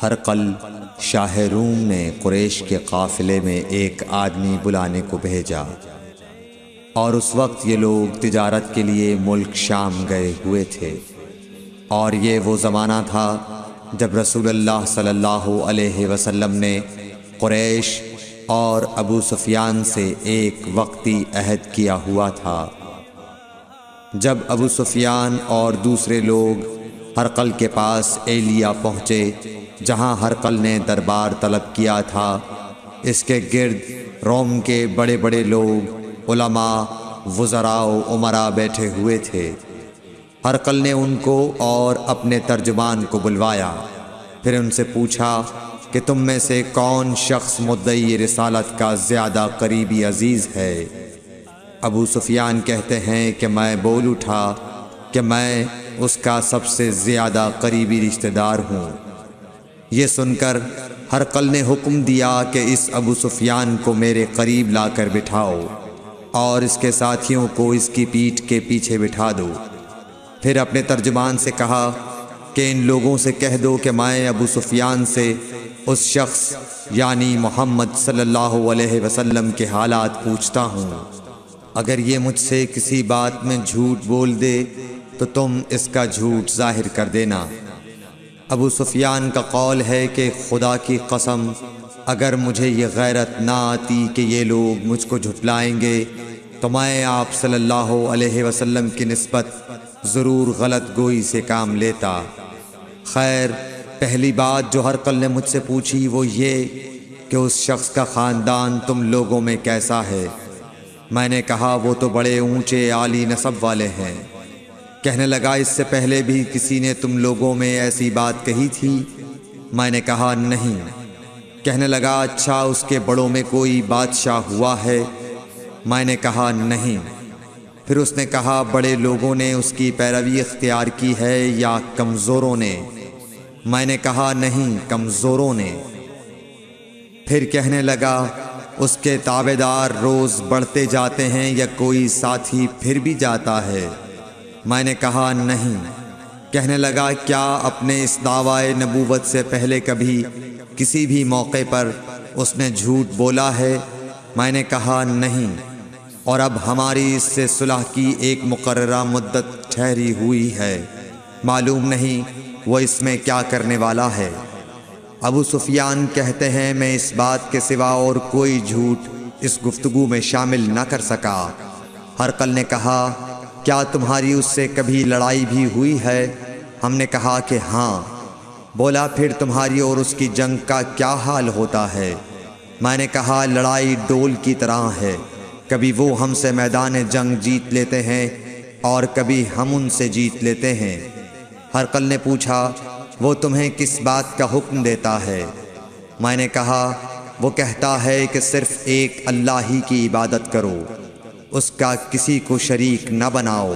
ہرقل شاہ روم نے قریش کے قافلے میں ایک آدمی بلانے کو بھیجا، اور اس وقت یہ لوگ تجارت کے لیے ملک شام گئے ہوئے تھے، اور یہ وہ زمانہ تھا جب رسول اللہ صلی اللہ علیہ وسلم نے قریش اور ابو سفیان سے ایک وقتی عہد کیا ہوا تھا۔ جب ابو سفیان اور دوسرے لوگ ہرقل کے پاس ایلیا پہنچے جہاں ہرقل نے دربار طلب کیا تھا، اس کے گرد روم کے بڑے بڑے لوگ، علماء، وزراء و امراء بیٹھے ہوئے تھے۔ ہرقل نے ان کو اور اپنے ترجمان کو بلوایا، پھر ان سے پوچھا کہ تم میں سے کون شخص مدعی رسالت کا زیادہ قریبی عزیز ہے؟ ابو سفیان کہتے ہیں کہ میں بول اٹھا کہ میں اس کا سب سے زیادہ قریبی رشتہ دار ہوں۔ یہ سن کر ہرقل نے حکم دیا کہ اس ابو سفیان کو میرے قریب لا کر بٹھاؤ اور اس کے ساتھیوں کو اس کی پیٹھ کے پیچھے بٹھا دو۔ پھر اپنے ترجمان سے کہا کہ ان لوگوں سے کہہ دو کہ میں ابو سفیان سے اس شخص یعنی محمد صلی اللہ علیہ وسلم کے حالات پوچھتا ہوں، اگر یہ مجھ سے کسی بات میں جھوٹ بول دے تو تم اس کا جھوٹ ظاہر کر دینا۔ ابو سفیان کا قول ہے کہ خدا کی قسم اگر مجھے یہ غیرت نہ آتی کہ یہ لوگ مجھ کو جھٹلائیں گے تو میں آپ صلی اللہ علیہ وسلم کی نسبت ضرور غلط گوئی سے کام لیتا۔ خیر، پہلی بات جو ہرقل نے مجھ سے پوچھی وہ یہ کہ اس شخص کا خاندان تم لوگوں میں کیسا ہے؟ میں نے کہا وہ تو بڑے اونچے عالی نسب والے ہیں۔ کہنے لگا اس سے پہلے بھی کسی نے تم لوگوں میں ایسی بات کہی تھی؟ میں نے کہا نہیں۔ کہنے لگا اچھا اس کے بڑوں میں کوئی بادشاہ ہوا ہے؟ میں نے کہا نہیں۔ پھر اس نے کہا بڑے لوگوں نے اس کی پیروی اختیار کی ہے یا کمزوروں نے؟ میں نے کہا نہیں، کمزوروں نے۔ پھر کہنے لگا اس کے تابعدار روز بڑھتے جاتے ہیں یا کوئی ساتھی پھر بھی جاتا ہے؟ میں نے کہا نہیں۔ کہنے لگا کیا اپنے اس دعوی نبوت سے پہلے کبھی کسی بھی موقع پر اس نے جھوٹ بولا ہے؟ میں نے کہا نہیں، اور اب ہماری اس سے صلح کی ایک مقررہ مدت ٹھہری ہوئی ہے، معلوم نہیں وہ اس میں کیا کرنے والا ہے۔ ابو سفیان کہتے ہیں میں اس بات کے سوا اور کوئی جھوٹ اس گفتگو میں شامل نہ کر سکا۔ ہرقل نے کہا کیا تمہاری اس سے کبھی لڑائی بھی ہوئی ہے؟ ہم نے کہا کہ ہاں۔ بولا پھر تمہاری اور اس کی جنگ کا کیا حال ہوتا ہے؟ میں نے کہا لڑائی ڈول کی طرح ہے، کبھی وہ ہم سے میدان جنگ جیت لیتے ہیں اور کبھی ہم ان سے جیت لیتے ہیں۔ ہرقل نے پوچھا وہ تمہیں کس بات کا حکم دیتا ہے؟ میں نے کہا وہ کہتا ہے کہ صرف ایک اللہ ہی کی عبادت کرو، اس کا کسی کو شریک نہ بناؤ،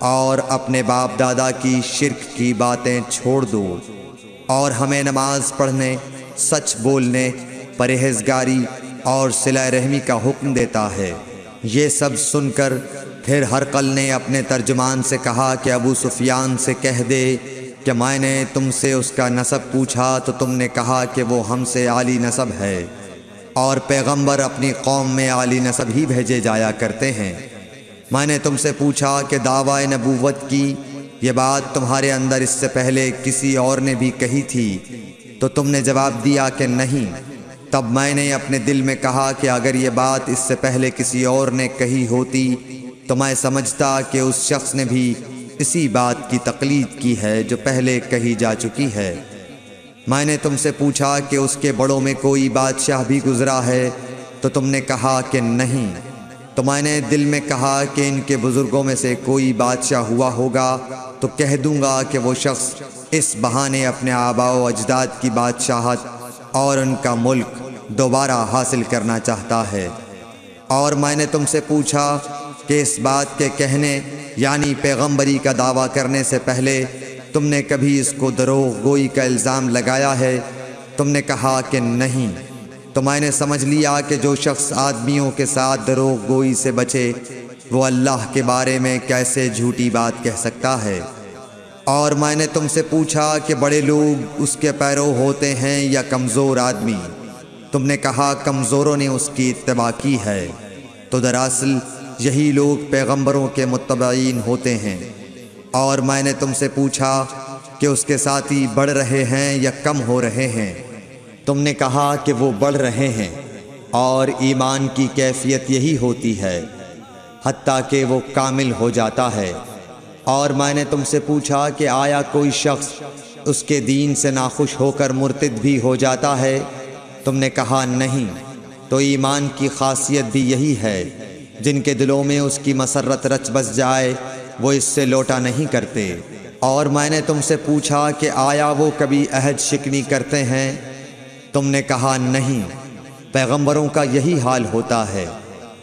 اور اپنے باپ دادا کی شرک کی باتیں چھوڑ دو، اور ہمیں نماز پڑھنے، سچ بولنے، پرہیزگاری اور صلہ رحمی کا حکم دیتا ہے۔ یہ سب سن کر پھر ہرقل نے اپنے ترجمان سے کہا کہ ابو سفیان سے کہہ دے کہ میں نے تم سے اس کا نسب پوچھا تو تم نے کہا کہ وہ ہم سے عالی نسب ہے، اور پیغمبر اپنی قوم میں عالی نسب ہی بھیجے جایا کرتے ہیں۔ میں نے تم سے پوچھا کہ دعوی نبوت کی یہ بات تمہارے اندر اس سے پہلے کسی اور نے بھی کہی تھی؟ تو تم نے جواب دیا کہ نہیں۔ تب میں نے اپنے دل میں کہا کہ اگر یہ بات اس سے پہلے کسی اور نے کہی ہوتی تو میں سمجھتا کہ اس شخص نے بھی اسی بات کی تقلید کی ہے جو پہلے کہی جا چکی ہے۔ میں نے تم سے پوچھا کہ اس کے بڑوں میں کوئی بادشاہ بھی گزرا ہے؟ تو تم نے کہا کہ نہیں۔ تو میں نے دل میں کہا کہ ان کے بزرگوں میں سے کوئی بادشاہ ہوا ہوگا تو کہہ دوں گا کہ وہ شخص اس بہانے اپنے آباء و اجداد کی بادشاہت اور ان کا ملک دوبارہ حاصل کرنا چاہتا ہے۔ اور میں نے تم سے پوچھا کہ اس بات کے کہنے یعنی پیغمبری کا دعویٰ کرنے سے پہلے تم نے کبھی اس کو دروغ گوئی کا الزام لگایا ہے؟ تم نے کہا کہ نہیں۔ تو میں نے سمجھ لیا کہ جو شخص آدمیوں کے ساتھ دروغ گوئی سے بچے وہ اللہ کے بارے میں کیسے جھوٹی بات کہہ سکتا ہے۔ اور میں نے تم سے پوچھا کہ بڑے لوگ اس کے پیرو ہوتے ہیں یا کمزور آدمی؟ تم نے کہا کمزوروں نے اس کی اتباع کی ہے۔ تو دراصل یہی لوگ پیغمبروں کے متبعین ہوتے ہیں۔ اور میں نے تم سے پوچھا کہ اس کے ساتھی بڑھ رہے ہیں یا کم ہو رہے ہیں؟ تم نے کہا کہ وہ بڑھ رہے ہیں، اور ایمان کی کیفیت یہی ہوتی ہے حتیٰ کہ وہ کامل ہو جاتا ہے۔ اور میں نے تم سے پوچھا کہ آیا کوئی شخص اس کے دین سے ناخوش ہو کر مرتد بھی ہو جاتا ہے؟ تم نے کہا نہیں۔ تو ایمان کی خاصیت بھی یہی ہے، جن کے دلوں میں اس کی مسرت رچ بس جائے وہ اس سے لوٹا نہیں کرتے۔ اور میں نے تم سے پوچھا کہ آیا وہ کبھی عہد شکنی کرتے ہیں؟ تم نے کہا نہیں۔ پیغمبروں کا یہی حال ہوتا ہے،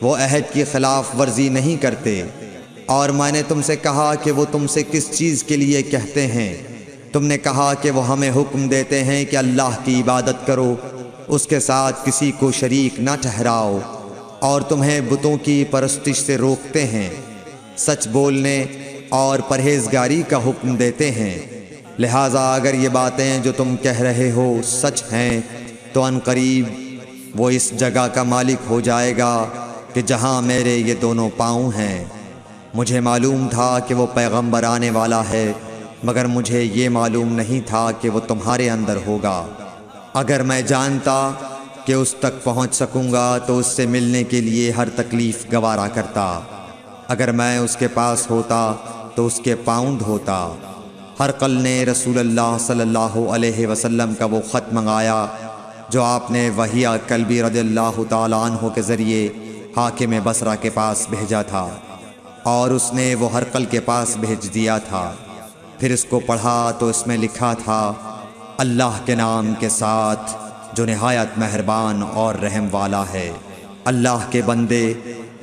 وہ عہد کی خلاف ورزی نہیں کرتے۔ اور میں نے تم سے کہا کہ وہ تم سے کس چیز کے لیے کہتے ہیں؟ تم نے کہا کہ وہ ہمیں حکم دیتے ہیں کہ اللہ کی عبادت کرو، اس کے ساتھ کسی کو شریک نہ ٹھہراؤ، اور تمہیں بتوں کی پرستش سے روکتے ہیں، سچ بولنے اور پرہیزگاری کا حکم دیتے ہیں۔ لہٰذا اگر یہ باتیں جو تم کہہ رہے ہو سچ ہیں تو ان قریب وہ اس جگہ کا مالک ہو جائے گا کہ جہاں میرے یہ دونوں پاؤں ہیں۔ مجھے معلوم تھا کہ وہ پیغمبر آنے والا ہے، مگر مجھے یہ معلوم نہیں تھا کہ وہ تمہارے اندر ہوگا۔ اگر میں جانتا کہ اس تک پہنچ سکوں گا تو اس سے ملنے کے لیے ہر تکلیف گوارا کرتا۔ اگر میں اس کے پاس ہوتا تو اس کے پاؤں دھوتا۔ ہرقل نے رسول اللہ صلی اللہ علیہ وسلم کا وہ خط منگایا جو آپ نے وحیہ کلبی رضی اللہ تعالیٰ عنہ کے ذریعے حاکم بصرہ کے پاس بھیجا تھا، اور اس نے وہ ہرقل کے پاس بھیج دیا تھا۔ پھر اس کو پڑھا تو اس میں لکھا تھا، اللہ کے نام کے ساتھ جو نہایت مہربان اور رحم والا ہے۔ اللہ کے بندے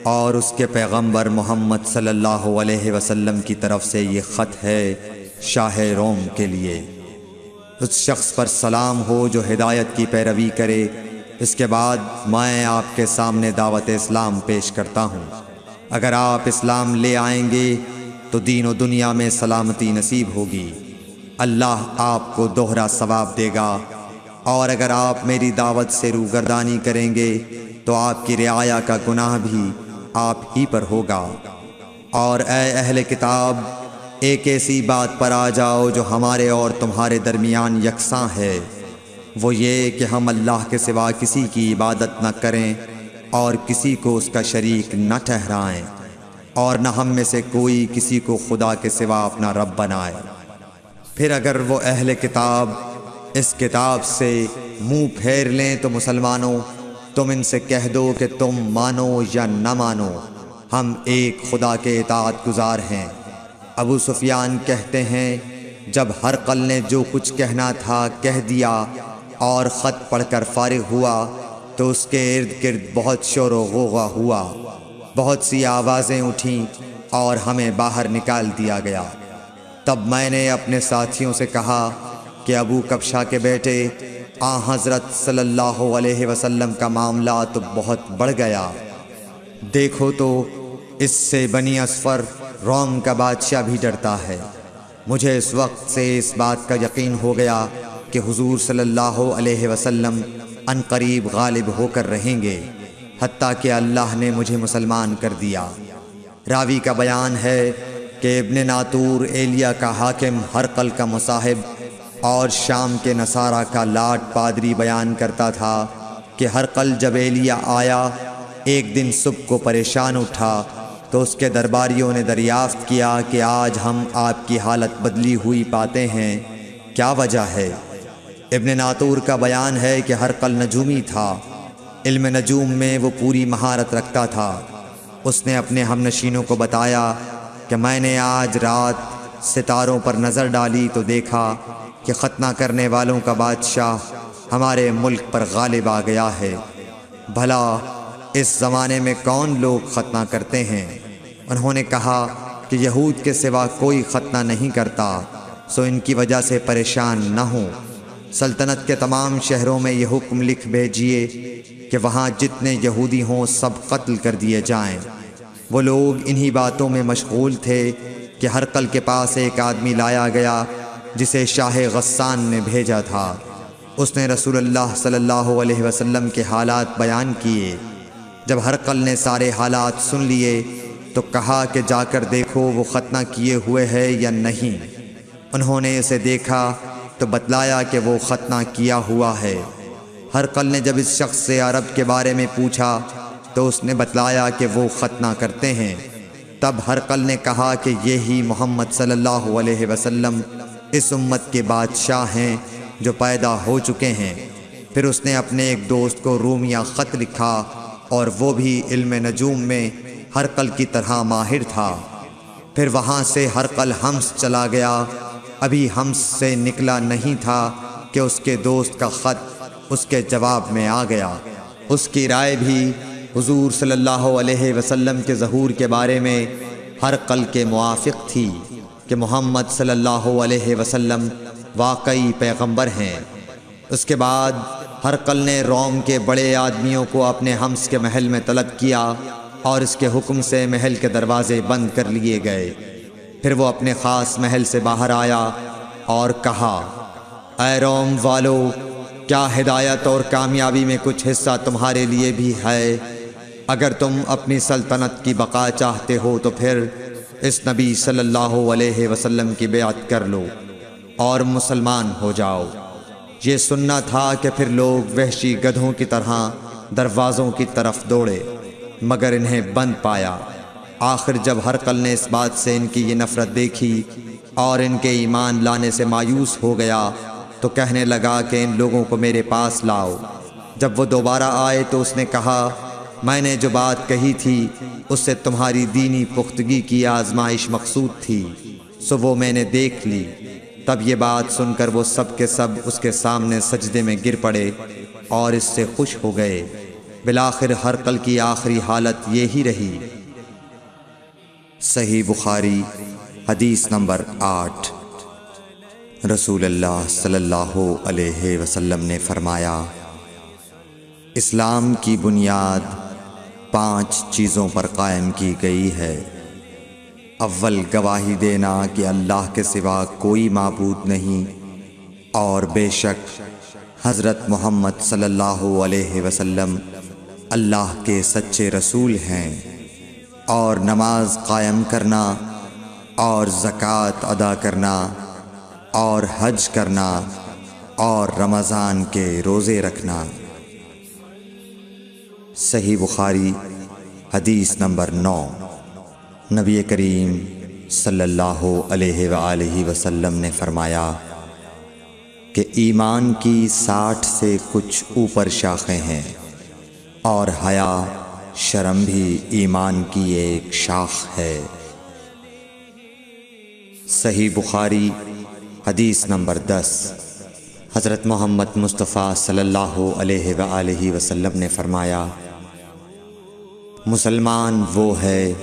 اور اس کے پیغمبر محمد صلی اللہ علیہ وسلم کی طرف سے یہ خط ہے شاہ روم کے لیے۔ اس شخص پر سلام ہو جو ہدایت کی پیروی کرے۔ اس کے بعد میں آپ کے سامنے دعوت اسلام پیش کرتا ہوں۔ اگر آپ اسلام لے آئیں گے تو دین و دنیا میں سلامتی نصیب ہوگی، اللہ آپ کو دوہرا ثواب دے گا۔ اور اگر آپ میری دعوت سے روگردانی کریں گے تو آپ کی رعایا کا گناہ بھی آپ ہی پر ہوگا۔ اور اے اہل کتاب، ایک ایسی بات پر آ جاؤ جو ہمارے اور تمہارے درمیان یکساں ہے، وہ یہ کہ ہم اللہ کے سوا کسی کی عبادت نہ کریں اور کسی کو اس کا شریک نہ ٹھہرائیں، اور نہ ہم میں سے کوئی کسی کو خدا کے سوا اپنا رب بنائے۔ پھر اگر وہ اہل کتاب اس کتاب سے منہ پھیر لیں تو مسلمانوں، تم ان سے کہہ دو کہ تم مانو یا نہ مانو، ہم ایک خدا کے اطاعت گزار ہیں۔ ابو سفیان کہتے ہیں، جب ہرقل نے جو کچھ کہنا تھا کہہ دیا اور خط پڑھ کر فارغ ہوا تو اس کے ارد گرد بہت شور و غوغا ہوا، بہت سی آوازیں اٹھیں اور ہمیں باہر نکال دیا گیا۔ تب میں نے اپنے ساتھیوں سے کہا کہ ابو کبشہ کے بیٹے حضرت صلی اللہ علیہ وسلم کا معاملہ تو بہت بڑھ گیا۔ دیکھو تو اس سے بنی اصفر روم کا بادشاہ بھی ڈرتا ہے۔ مجھے اس وقت سے اس بات کا یقین ہو گیا کہ حضور صلی اللہ علیہ وسلم ان قریب غالب ہو کر رہیں گے، حتیٰ کہ اللہ نے مجھے مسلمان کر دیا۔ راوی کا بیان ہے کہ ابن ناطور ایلیا کا حاکم ہرقل کا مصاحب اور شام کے نصارہ کا لاٹ پادری بیان کرتا تھا کہ ہرقل جب ایلیا آیا ایک دن صبح کو پریشان اٹھا تو اس کے درباریوں نے دریافت کیا کہ آج ہم آپ کی حالت بدلی ہوئی پاتے ہیں، کیا وجہ ہے؟ ابن ناطور کا بیان ہے کہ ہرقل نجومی تھا، علم نجوم میں وہ پوری مہارت رکھتا تھا۔ اس نے اپنے ہم نشینوں کو بتایا کہ میں نے آج رات ستاروں پر نظر ڈالی تو دیکھا کہ ختنہ کرنے والوں کا بادشاہ ہمارے ملک پر غالب آ گیا ہے۔ بھلا اس زمانے میں کون لوگ ختنہ کرتے ہیں؟ انہوں نے کہا کہ یہود کے سوا کوئی ختنہ نہیں کرتا، سو ان کی وجہ سے پریشان نہ ہوں۔ سلطنت کے تمام شہروں میں یہ حکم لکھ بھیجیے کہ وہاں جتنے یہودی ہوں سب قتل کر دیے جائیں۔ وہ لوگ انہی باتوں میں مشغول تھے کہ ہرقل کے پاس ایک آدمی لایا گیا جسے شاہ غسان نے بھیجا تھا۔ اس نے رسول اللہ صلی اللہ علیہ وسلم کے حالات بیان کیے۔ جب ہرقل نے سارے حالات سن لیے تو کہا کہ جا کر دیکھو وہ ختنہ کیے ہوئے ہے یا نہیں۔ انہوں نے اسے دیکھا تو بتلایا کہ وہ ختنہ کیا ہوا ہے۔ ہرقل نے جب اس شخص سے عرب کے بارے میں پوچھا تو اس نے بتلایا کہ وہ ختنہ کرتے ہیں۔ تب ہرقل نے کہا کہ یہی محمد صلی اللہ علیہ وسلم اس امت کے بادشاہ ہیں جو پیدا ہو چکے ہیں۔ پھر اس نے اپنے ایک دوست کو رومیہ خط لکھا اور وہ بھی علم نجوم میں ہرقل کی طرح ماہر تھا۔ پھر وہاں سے ہرقل حمص چلا گیا۔ ابھی حمص سے نکلا نہیں تھا کہ اس کے دوست کا خط اس کے جواب میں آ گیا۔ اس کی رائے بھی حضور صلی اللہ علیہ وسلم کے ظہور کے بارے میں ہرقل کے موافق تھی کہ محمد صلی اللہ علیہ وسلم واقعی پیغمبر ہیں۔ اس کے بعد ہرقل نے روم کے بڑے آدمیوں کو اپنے حمص کے محل میں طلب کیا اور اس کے حکم سے محل کے دروازے بند کر لیے گئے۔ پھر وہ اپنے خاص محل سے باہر آیا اور کہا، اے روم والو، کیا ہدایت اور کامیابی میں کچھ حصہ تمہارے لیے بھی ہے؟ اگر تم اپنی سلطنت کی بقا چاہتے ہو تو پھر اس نبی صلی اللہ علیہ وسلم کی بیعت کر لو اور مسلمان ہو جاؤ۔ یہ سننا تھا کہ پھر لوگ وحشی گدھوں کی طرح دروازوں کی طرف دوڑے مگر انہیں بند پایا۔ آخر جب ہرقل نے اس بات سے ان کی یہ نفرت دیکھی اور ان کے ایمان لانے سے مایوس ہو گیا تو کہنے لگا کہ ان لوگوں کو میرے پاس لاؤ۔ جب وہ دوبارہ آئے تو اس نے کہا، میں نے جو بات کہی تھی اس سے تمہاری دینی پختگی کی آزمائش مقصود تھی، سو وہ میں نے دیکھ لی۔ تب یہ بات سن کر وہ سب کے سب اس کے سامنے سجدے میں گر پڑے اور اس سے خوش ہو گئے۔ بالآخر ہرقل کی آخری حالت یہی رہی۔ صحیح بخاری حدیث نمبر 8۔ رسول اللہ صلی اللہ علیہ وسلم نے فرمایا، اسلام کی بنیاد 5 چیزوں پر قائم کی گئی ہے۔ اول، گواہی دینا کہ اللہ کے سوا کوئی معبود نہیں اور بے شک حضرت محمد صلی اللہ علیہ وسلم اللہ کے سچے رسول ہیں، اور نماز قائم کرنا اور زکوٰۃ ادا کرنا اور حج کرنا اور رمضان کے روزے رکھنا۔ صحیح بخاری حدیث نمبر 9۔ نبی کریم صلی اللہ علیہ وآلہ وسلم نے فرمایا کہ ایمان کی 60 سے کچھ اوپر شاخیں ہیں، اور حیا شرم بھی ایمان کی ایک شاخ ہے۔ صحیح بخاری حدیث نمبر 10۔ حضرت محمد مصطفیٰ صلی اللہ علیہ وآلہ وسلم نے فرمایا، مسلمان وہ ہے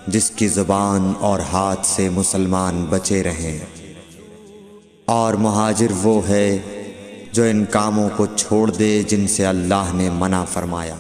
جس کی زبان اور ہاتھ سے مسلمان بچے رہیں، اور مہاجر وہ ہے جو ان کاموں کو چھوڑ دے جن سے اللہ نے منع فرمایا۔